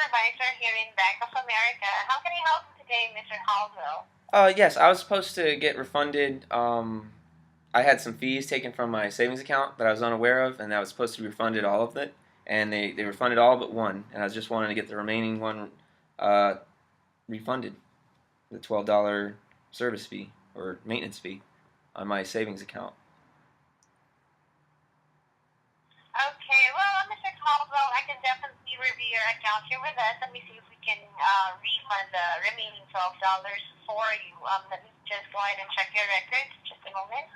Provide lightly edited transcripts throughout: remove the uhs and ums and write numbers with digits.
supervisor here in Bank of America. How can I help you today, Mr. Caldwell? Yes, I was supposed to get refunded. I had some fees taken from my savings account that I was unaware of, and I was supposed to be refunded all of it. And they refunded all but one, and I was just wanting to get the remaining one uh, refunded, the $12 service fee or maintenance fee on my savings account. Okay, well, Mr. Caldwell, I can definitely review your account here with us. Let me see if we can refund the remaining $12 for you. Let me just go ahead and check your records. Just a moment.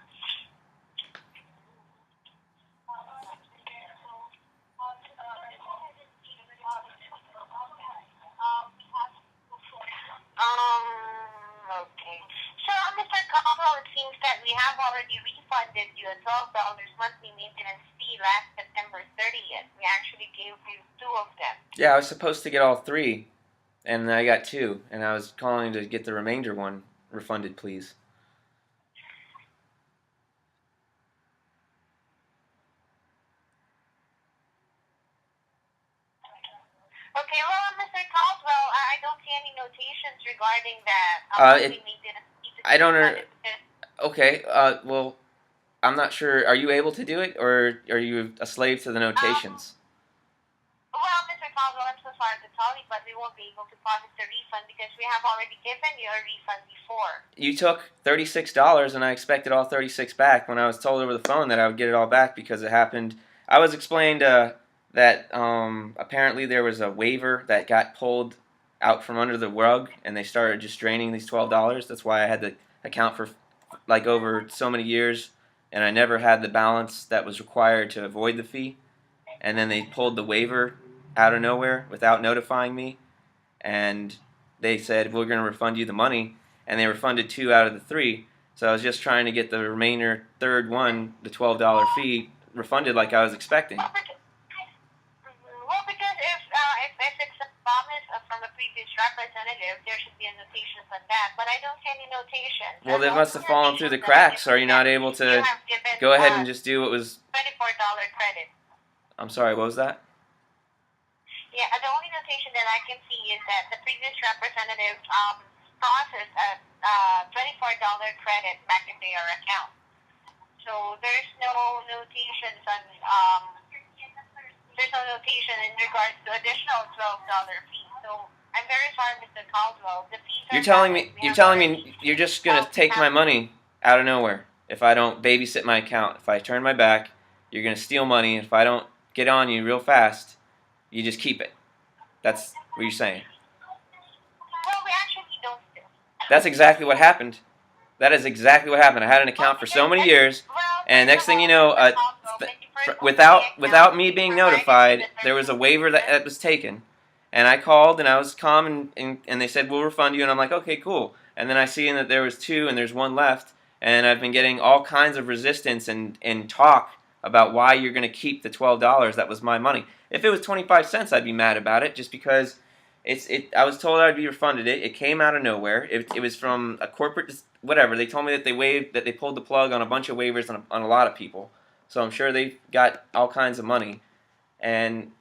Okay. So, Mr. Caldwell, it seems that we have already refunded you a $12 monthly maintenance fee last September 30th. We actually gave you two of them. Yeah, I was supposed to get all three, and I got two, and I was calling to get the remainder one refunded, please. Okay, well, Mr. Caldwell, I don't see any notations regarding that It monthly maintenance fee to be I don't. refunded because, Okay. Well, I'm not sure. Are you able to do it, or are you a slave to the um, notations? well, Mr. Caldwell, I'm so sorry to tell you, but we won't be able to process the refund because we have already given you a refund before. You took $36, and I expected all 36 back. When I was told over the phone that I would get it all back because it happened, I was explained that apparently there was a waiver that got pulled out from under the rug, and they started just draining these $12. That's why I had to account for like over so many years, and I never had the balance that was required to avoid the fee. And then they pulled the waiver out of nowhere without notifying me, and they said we're going to refund you the money, and they refunded two out of the three. So I was just trying to get the remainder third one, the $12 fee, refunded like I was expecting. Well, because if it's a promise from a previous representative, there should be a notation on that. But I don't see any notations. Well, The they must only have fallen through the notations that I can cracks. Are see you that not able you to have given go ahead and just do what was? $24 credit. I'm sorry, what was that? Yeah, the only notation that I can see is that the previous representative processed a $24 credit back into your account. So there's no notation in regards to additional $12 fee. So I'm very sorry, Mr. Caldwell. The fees You're are telling valid. me We you're have telling already me you're just gonna we take have my money out of nowhere if I don't babysit my account. If I turn my back, you're gonna steal money. If I don't get on you real fast, you just keep it. That's what you're saying. well, we actually don't still. That's exactly what happened. That is exactly what happened. I had an Well, account for so because many years, well, and first next of thing you all, know, Mr. Caldwell, when you first opened the account, without me you being provided me notified, the there was a certificate. waiver that was taken, and I called and I was calm, and they said we'll refund you, and I'm like, okay, cool. And then I see that there was two and there's one left, and I've been getting all kinds of resistance and talk about why you're going to keep the $12. That was my money. If it was 25 cents, I'd be mad about it, just because I was told I'd be refunded it. It came out of nowhere. It was from a corporate whatever. They told me that they pulled the plug on a bunch of waivers on a lot of people. So I'm sure they got all kinds of money, and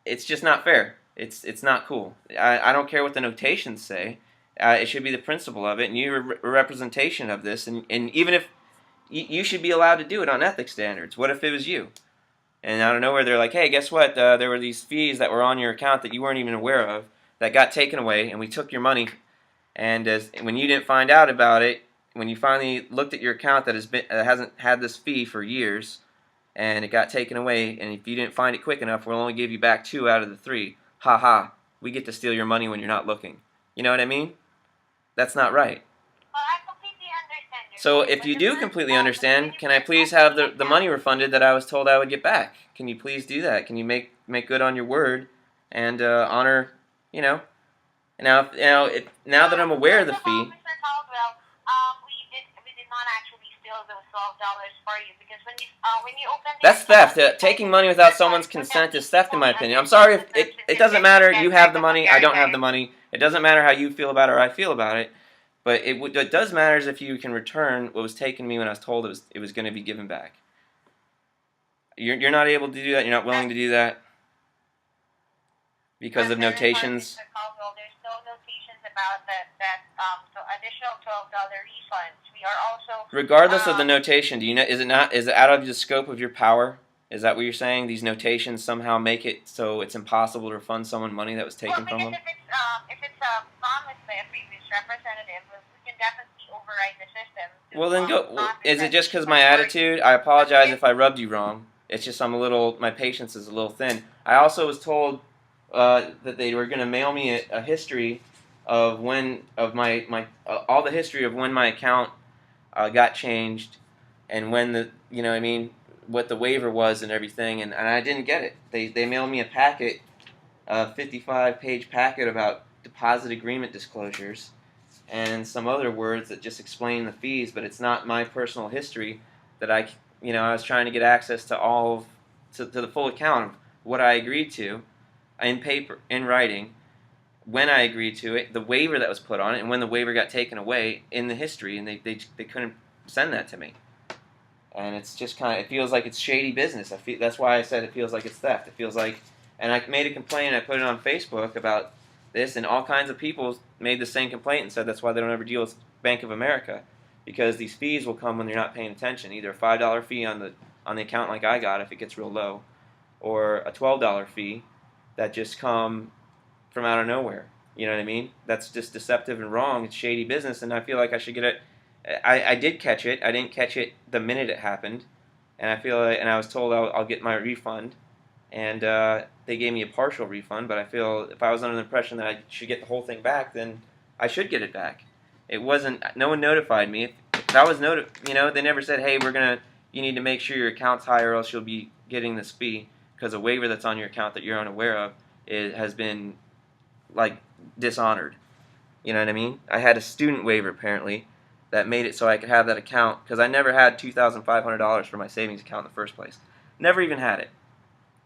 it's just not fair. It's not cool. I don't care what the notations say. It should be the principle of it, and you're a representation of this. And even if you should be allowed to do it on ethics standards. What if it was you? And out of nowhere, they're like, hey, guess what? There were these fees that were on your account that you weren't even aware of that got taken away, and we took your money. And when you didn't find out about it, when you finally looked at your account that hasn't had this fee for years, and it got taken away, and if you didn't find it quick enough, we'll only give you back two out of the three. Ha ha. We get to steal your money when you're not looking. You know what I mean? That's not right. Well, I completely understand your So point, if but you the do first completely when understand, you can I first please open have the the money account, refunded that I was told I would get back? Can you please do that? Can you make good on your word and honor, you know? Now that I'm aware of first the of all, fee, Mr. Caldwell, we did not actually steal those $12 for you because when you open the that's theft. account, you Taking signed money into without the someone's contract that consent is you theft, in my fully opinion. I'm understand sorry the if terms and it doesn't conditions matter. that You have Bank the of money. I don't America have the is. money. It doesn't matter how you feel about it or I feel about it. But it does matter is if you can return what was taken me when I was told it was going to be given back. You're not able to do that. You're not willing to do that because of Under refund, notations. Mr. Caldwell, there's no notations about so additional $12 refunds. We are also Regardless of the notation, do you know? Is it out of the scope of your power? Is that what you're saying? These notations somehow make it so it's impossible to refund someone money that was taken from because them? if it's promised by a previous representative, we can definitely override the system. Well, then go. Not Is it just because refund my or- attitude? I apologize if I rubbed you wrong. It's just my patience is a little thin. I also was told that they were going to mail me a history of all the history of when my account got changed and when what the waiver was and everything, and I didn't get it. They mailed me a packet, a 55-page packet about deposit agreement disclosures and some other words that just explain the fees, but it's not my personal history that I was trying to get access to to the full account of what I agreed to in paper, in writing, when I agreed to it, the waiver that was put on it, and when the waiver got taken away in the history, and they couldn't send that to me. And it's just it feels like it's shady business. That's why I said it feels like it's theft. It feels like, and I made a complaint, I put it on Facebook about this, and all kinds of people made the same complaint and said that's why they don't ever deal with Bank of America, because these fees will come when you're not paying attention. Either a $5 fee on the account like I got if it gets real low, or a $12 fee that just come from out of nowhere. You know what I mean? That's just deceptive and wrong. It's shady business, and I feel like I should get it. I did catch it. I didn't catch it the minute it happened, and I was told I'll get my refund, and they gave me a partial refund. But I feel if I was under the impression that I should get the whole thing back, then I should get it back. It wasn't. No one notified me. If that was they never said, hey, you need to make sure your account's high, or else you'll be getting this fee, because a waiver that's on your account that you're unaware of has been dishonored. You know what I mean? I had a student waiver apparently that made it so I could have that account, because I never had $2,500 for my savings account in the first place. Never even had it.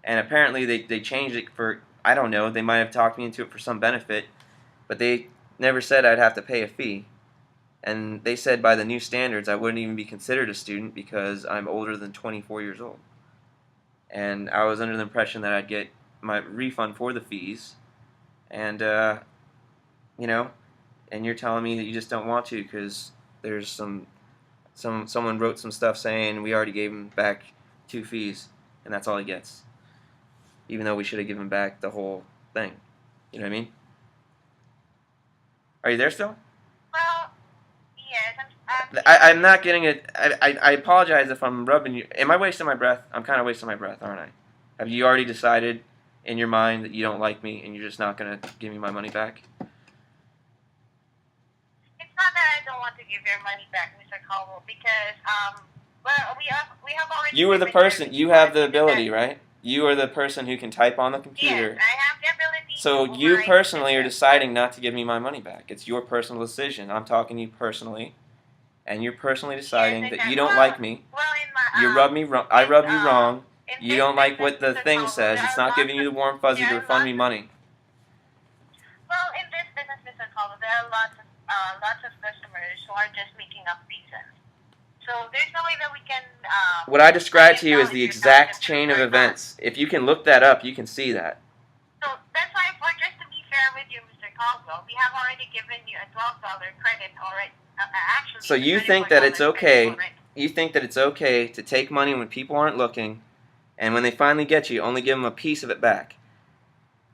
And apparently they changed it for, I don't know, they might have talked me into it for some benefit, but they never said I'd have to pay a fee. And they said by the new standards I wouldn't even be considered a student because I'm older than 24 years old. And I was under the impression that I'd get my refund for the fees, and and you're telling me that you just don't want to because there's someone wrote some stuff saying we already gave him back 2 fees, and that's all he gets, even though we should have given back the whole thing. You know what I mean? Are you there still? Well, yes. I'm not getting it. I apologize if I'm rubbing you. Am I wasting my breath? I'm kind of wasting my breath, aren't I? Have you already decided in your mind that you don't like me and you're just not going to give me my money back? It's not that I don't want to give your money back, Mr. Caldwell, because we have already. You are the person. You have the ability, right? You are the person who can type on the computer. Yes, I have the ability. So you personally are deciding not to give me my money back. It's your personal decision. I'm talking to you personally, and you're personally deciding that you don't like me. Well, in my, You rub me wrong. I rub you wrong. in You this don't like business, what the Mr. thing Caldwell, says. there It's are not giving you the warm fuzzy to there are refund me lots of- money. Well, in this business, Mr. Caldwell, there are lots of customers who are just making up reasons. So there's no way that we can. What I described to you is the exact chain of events. If you can look that up, you can see that. So that's why, just to be fair with you, Mr. Caldwell, we have already given you a $12 credit already. Actually, So you $34 think that it's credit okay? already. You think that it's okay to take money when people aren't looking, and when they finally get you, only give them a piece of it back.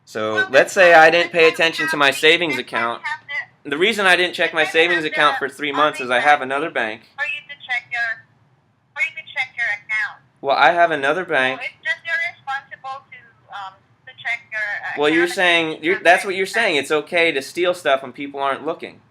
So Well, let's say I didn't pay that's why we attention to have my the- savings that's why we account. have the- The reason I didn't check my savings account for 3 months is I have another bank. For you to check your account. Well, I have another So bank. it's just you're responsible to check your account. Well, you're saying that's what you're saying. It's okay to steal stuff when people aren't looking.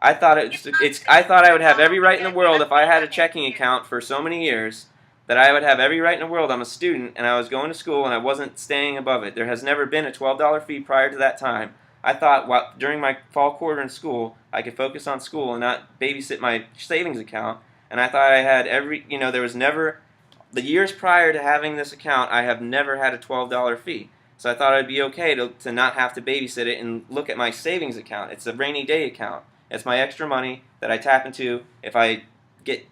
I thought I thought I would have every right in the world if I had a checking account for so many years, that I would have every right in the world. I'm a student and I was going to school and I wasn't staying above it. There has never been a $12 fee prior to that time. I thought during my fall quarter in school, I could focus on school and not babysit my savings account. And I thought I had there was never, the years prior to having this account, I have never had a $12 fee. So I thought it'd be okay to not have to babysit it and look at my savings account. It's a rainy day account. It's my extra money that I tap into if I get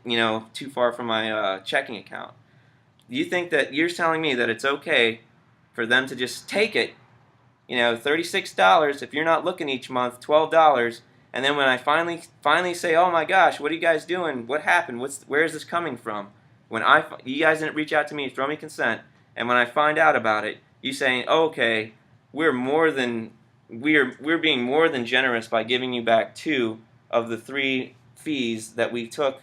too far from my checking account. You think that you're telling me that it's okay for them to just take it $36 if you're not looking each month, $12. And then when I finally say, oh my gosh, what are you guys doing? What happened? Where is this coming from? You guys didn't reach out to me, throw me consent, and when I find out about it, you saying, oh, okay, we're being more than generous by giving you back 2 of the 3 fees that we took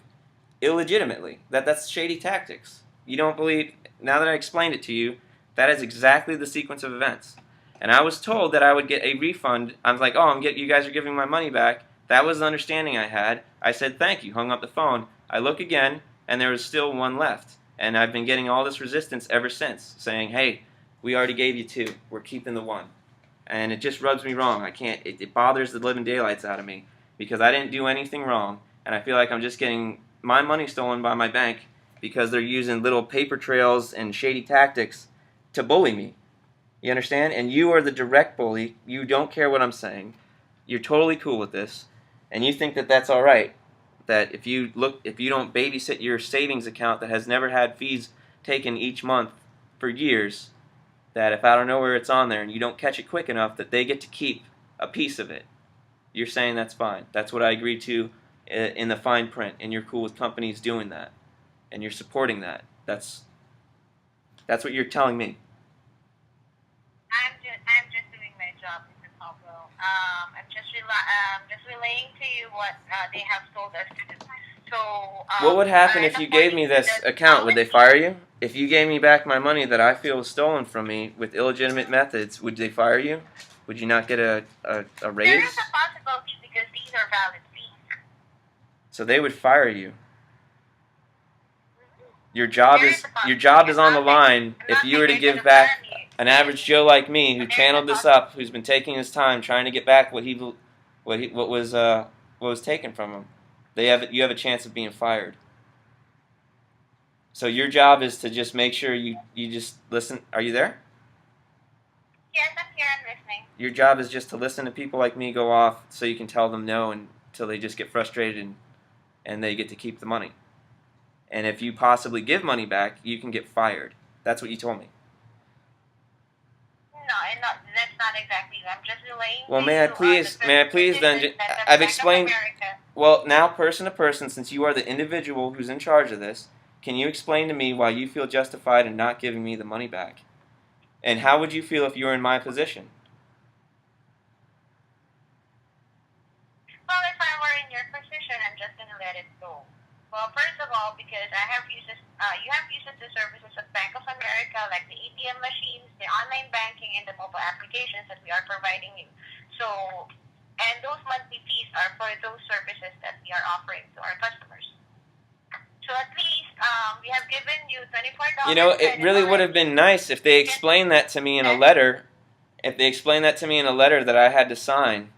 illegitimately. That's shady tactics. You don't believe? Now that I explained it to you, that is exactly the sequence of events. And I was told that I would get a refund. I was like, oh, you guys are giving my money back. That was the understanding I had. I said thank you, hung up the phone. I look again, and there was still 1 left. And I've been getting all this resistance ever since, saying, hey, we already gave you 2. We're keeping the 1. And it just rubs me wrong. I can't. It bothers the living daylights out of me because I didn't do anything wrong, and I feel like I'm just getting my money stolen by my bank because they're using little paper trails and shady tactics to bully me. You understand? And you are the direct bully. You don't care what I'm saying. You're totally cool with this, and you think that that's all right. That if you don't babysit your savings account that has never had fees taken each month for years, that if I don't know where it's on there and you don't catch it quick enough, that they get to keep a piece of it. You're saying that's fine. That's what I agreed to in the fine print, and you're cool with companies doing that, and you're supporting that. That's what you're telling me. I'm just doing my job, Mr. Caldwell. I'm just relaying to you what they have told us to do. So what would happen if you gave me this account? Would they fire you? If you gave me back my money that I feel was stolen from me with illegitimate methods, would they fire you? Would you not get a raise? There is a possibility because these are valid fees. So they would fire you. Your job is on the line if you were to give back an average Joe like me who channeled this up, who's been taking his time trying to get back what was taken from him. You have a chance of being fired. So your job is to just make sure you just listen. Are you there? Yes, I'm here. I'm listening. Your job is just to listen to people like me go off so you can tell them no until they just get frustrated and they get to keep the money. And if you possibly give money back, you can get fired. That's what you told me. No, that's not exactly. I'm just relaying. Well, may I please then? I've explained. Well, now person to person, since you are the individual who's in charge of this, can you explain to me why you feel justified in not giving me the money back? And how would you feel if you were in my position? Well, if I were in your position, I'm just going to let it go. Well, first of all, because you have used the services of Bank of America, like the ATM machines, the online banking, and the mobile applications that we are providing you. So, and those monthly fees are for those services that we are offering to our customers. So at least we have given you $24. It really would have been nice if they explained that to me in a letter. If they explained that to me in a letter that I had to sign,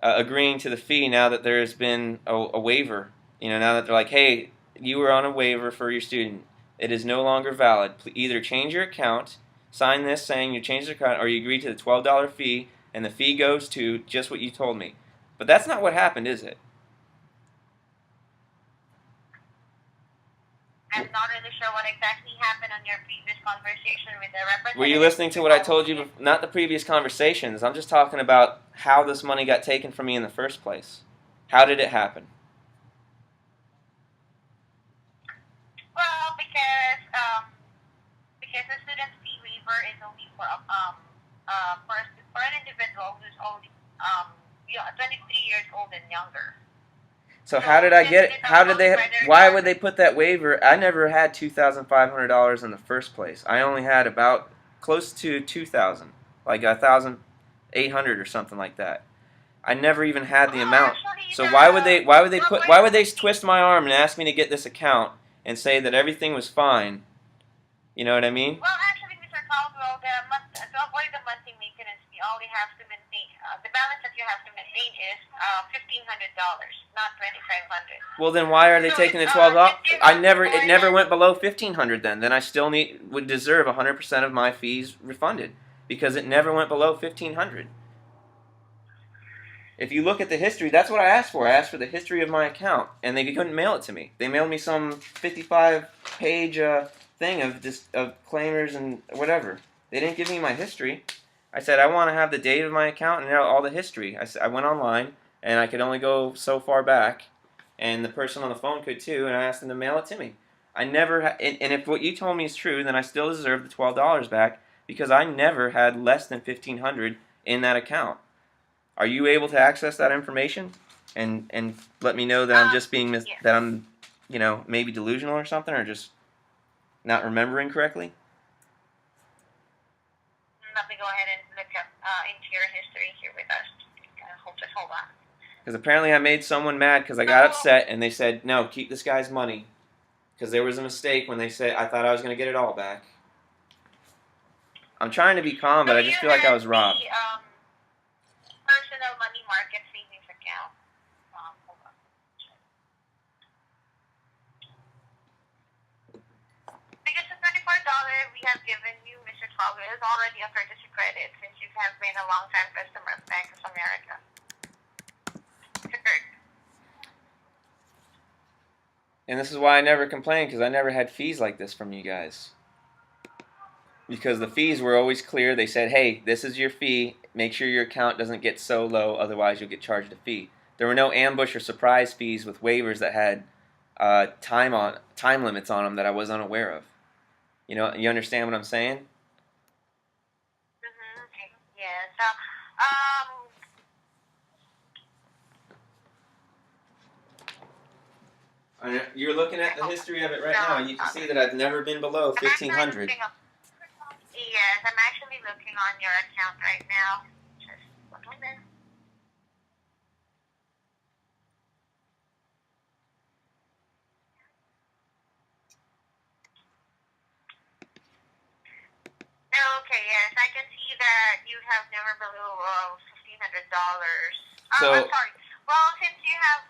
agreeing to the fee now that there has been a waiver. Now that they're like, hey, you were on a waiver for your student. It is no longer valid. Either change your account, sign this saying you changed your account, or you agree to the $12 fee, and the fee goes to just what you told me. But that's not what happened, is it? I'm not really sure what exactly happened on your previous conversation with the representative. Were you listening to what I told you? Not the previous conversations. I'm just talking about how this money got taken from me in the first place. How did it happen? Well, because the student fee waiver is only for an individual who's only 23 years old and younger. So how did I get it? Why would they put that waiver? I never had $2,500 in the first place. I only had about close to $2,000, like $1,800 or something like that. I never even had the amount. So why would they twist my arm and ask me to get this account and say that everything was fine? You know what I mean? Well, actually, Mr. Caldwell, to avoid the monthly maintenance, you only have to maintain the balance that you have to maintain is $1,500, not $2,500. Well, then why are they taking the $12? It never went below $1,500. Then I still would deserve 100% of my fees refunded because it never went below $1,500. If you look at the history, that's what I asked for. I asked for the history of my account, and they couldn't mail it to me. They mailed me some 55-page thing of claimers and whatever. They didn't give me my history. I said I want to have the date of my account and all the history. I went online and I could only go so far back, and the person on the phone could too. And I asked them to mail it to me. I never and if what you told me is true, then I still deserve the $12 back because I never had less than 1,500 in that account. Are you able to access that information and let me know that I'm just being Yes. that I'm maybe delusional or something, or just not remembering correctly? Let me go ahead and look up into your history here with us. Just hold on. Because apparently I made someone mad because I got upset and they said, no, keep this guy's money. Because there was a mistake when they said I thought I was going to get it all back. I'm trying to be calm, but I just feel like I was robbed. The personal money market savings account. Hold on. Because the $34 we have given you, Mr. Tolga, is already a courtesy credit since you have been a long-time customer of Bank of America. And this is why I never complained, because I never had fees like this from you guys. Because the fees were always clear. They said, hey, this is your fee. Make sure your account doesn't get so low, otherwise you'll get charged a fee. There were no ambush or surprise fees with waivers that had time limits on them that I was unaware of. You understand what I'm saying? Okay. Yeah. So, you're looking at the history of it right now, and you can see that I've never been below 1,500. Yes, I'm actually looking on your account right now. Just one moment. Okay, yes, I can see that you have never below $1,500. So, I'm sorry. Well, since you have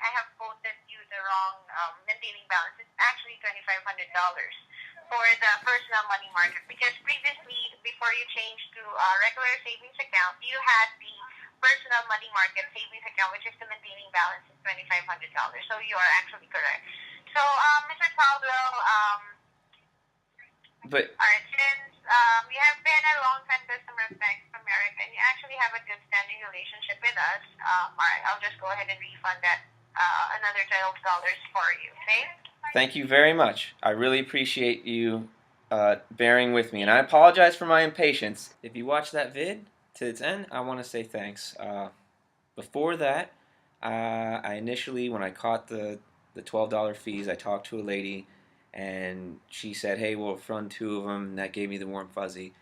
I have quoted you the wrong maintaining balance. It's actually $2,500 for the personal money market because previously, before you changed to a regular savings account, you had the personal money market savings account, which is the maintaining balance is $2,500. So you are actually correct. So, Mr. Pablo, but alright, since you have been a long-time customer of Bank of America and you actually have a good standing relationship with us, alright, I'll just go ahead and refund that another $12 for you, okay? thank you very much. I really appreciate you bearing with me, and I apologize for my impatience. If you watch that vid to its end, I want to say thanks. Before that, I initially, when I caught the $12 fees, I talked to a lady, and she said, hey, we'll refund 2 of them, and that gave me the warm fuzzy.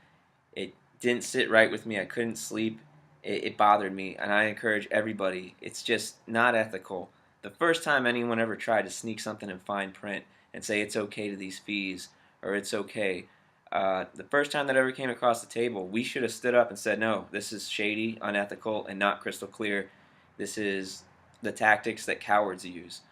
It didn't sit right with me. I couldn't sleep. It bothered me, and I encourage everybody. It's just not ethical. The first time anyone ever tried to sneak something in fine print and say it's okay to these fees, or it's okay, the first time that ever came across the table, we should have stood up and said, no, this is shady, unethical, and not crystal clear. This is the tactics that cowards use.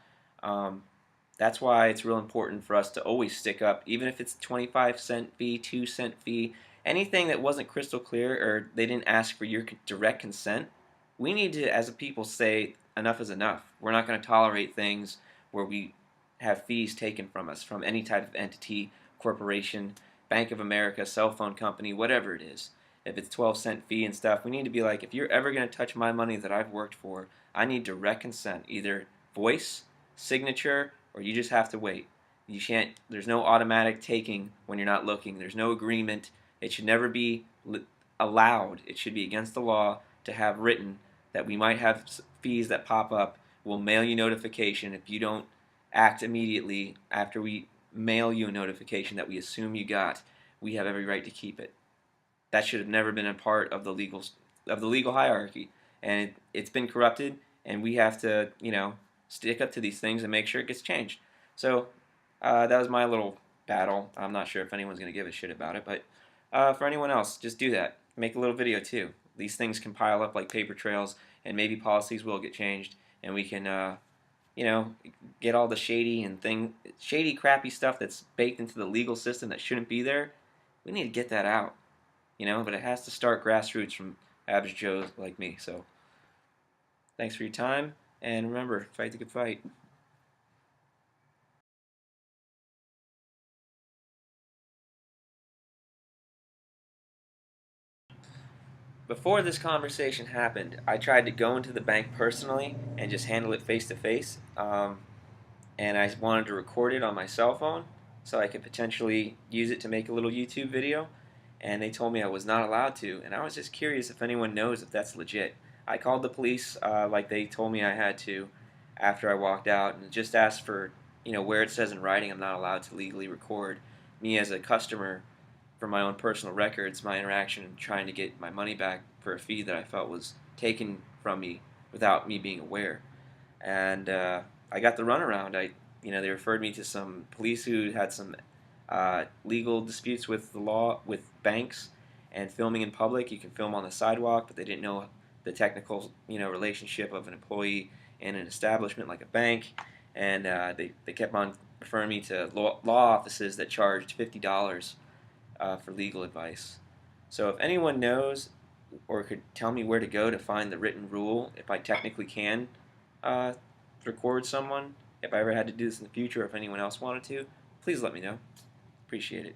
That's why it's real important for us to always stick up, even if it's 25-cent fee, 2-cent fee, anything that wasn't crystal clear or they didn't ask for your direct consent. We need to, as a people, say enough is enough. We're not going to tolerate things where we have fees taken from us from any type of entity, corporation, Bank of America, cell phone company, whatever it is. If it's 12-cent fee and stuff, we need to be like, if you're ever going to touch my money that I've worked for, I need direct consent, either voice, signature, or you just have to wait. You can't. There's no automatic taking when you're not looking. There's no agreement. It should never be allowed. It should be against the law to have written that we might have fees that pop up. We'll mail you notification if you don't act immediately after we mail you a notification that we assume you got. We have every right to keep it. That should have never been a part of the legal hierarchy, and it's been corrupted. And we have to stick up to these things and make sure it gets changed. So that was my little battle. I'm not sure if anyone's going to give a shit about it, but for anyone else, just do that. Make a little video too. These things can pile up like paper trails, and maybe policies will get changed, and we can, get all the shady, crappy stuff that's baked into the legal system that shouldn't be there. We need to get that out, but it has to start grassroots from average Joes like me. So thanks for your time. And remember, fight the good fight. before this conversation happened, I tried to go into the bank personally and just handle it face to face. And I wanted to record it on my cell phone so I could potentially use it to make a little YouTube video. And they told me I was not allowed to, and I was just curious if anyone knows if that's legit. I called the police like they told me I had to after I walked out, and just asked for, where it says in writing I'm not allowed to legally record me as a customer for my own personal records, my interaction in trying to get my money back for a fee that I felt was taken from me without me being aware. And I got the runaround. They referred me to some police who had some legal disputes with the law with banks and filming in public. You can film on the sidewalk, but they didn't know the technical, relationship of an employee in an establishment like a bank, and they kept on referring me to law offices that charged $50 for legal advice. So if anyone knows or could tell me where to go to find the written rule, if I technically can uh, record someone, if I ever had to do this in the future, or if anyone else wanted to, please let me know. Appreciate it.